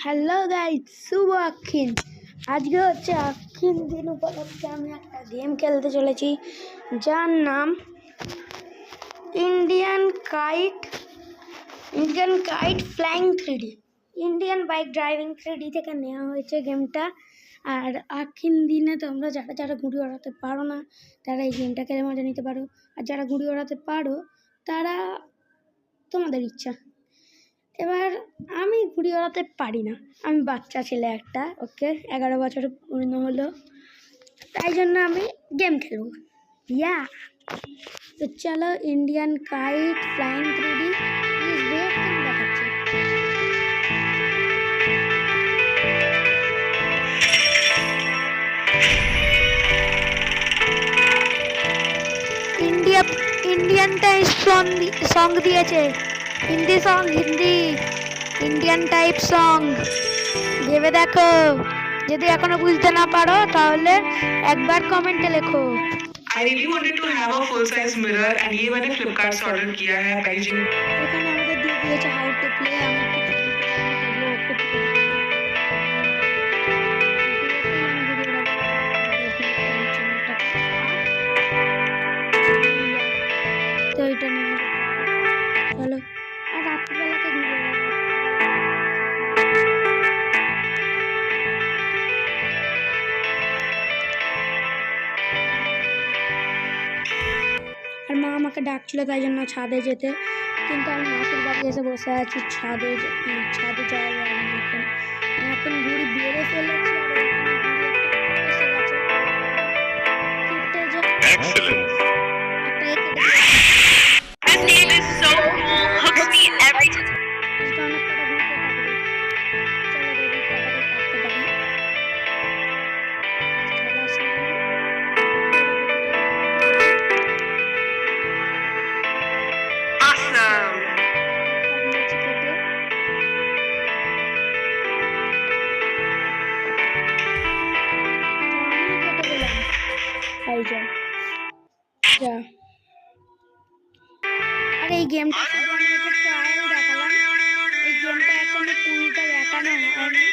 Hello guys, শুভ আক্ষিন। আজকে হচ্ছে আক্ষিন দিন উপলক্ষে আমি একটা গেম খেলতে চলেছি, যার নাম Indian kite flying 3D। Indian bike driving 3D থেকে নেওয়া হয়েছে গেমটা। আর আক্ষিন দিনে তোমরা যারা যারা ঘুড়ি ওড়াতে পারো না তারা এই গেমটা খেলে মজা নিতে পারো, আর যারা ঘুড়ি ওড়াতে পারো তারা তোমাদের ইচ্ছা। এবার আমি ঘুড়ি ওড়াতে পারি না, আমি বাচ্চা ছেলে একটা, ওকে 11 বছর পূর্ণ হলো, তাই জন্য আমি গেম খেলবো। ইয়া তো চলো, Indian kite flying 3D please wait কেন দেখাচ্ছে। ইন্ডিয়ান টাইপ সং দিয়েছে, Hindi song, Indian type song ভেবে দেখো। যদি এখনো বুঝতে না পারো তাহলে একবার কমেন্টে লেখো। I really wanted to have a full size mirror and ये मैंने Flipkart से ऑर्डर किया है पैकेजिंग। এখানে আমাদের দিয়ে দিয়েছে হাউ টু প্লে। তো এটা নিয়ে চলো, আর রাত্রিবেলাকে ঘুরে আর মা আমাকে ডাকছিল তাই জন্য ছাদে যেতে, কিন্তু আমি মাসির বাড়ি এসে বসে আছি। ছাদে যাওয়া যাবে না, এখন ঘুড়ি বেড়ে ফেলেছি আর ওইখানে ঘুড়ি এসে গেছে, কেটে যায় একটা This name is so cool, hooks me every time. অনেক কটা ঘুড়ি কাটবে। চলো দেখি কটাকে কাটতে পারি। Awesome. আর এই গেমটা ট্রায়াল দেখালাম, এই গেমটা এখনো পুরোটা দেখানো হয়নি,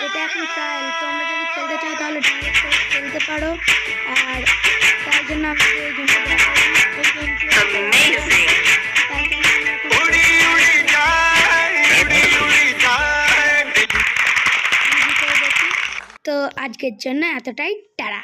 এটা এখন ট্রায়াল। তোমরা যদি খেলতে চাও তাহলে ডাউনলোড করে খেলতে পারো, আর তার জন্য আমি এই গেমটা দেখালাম। তো আজকের জন্য এতটাই, টাটা।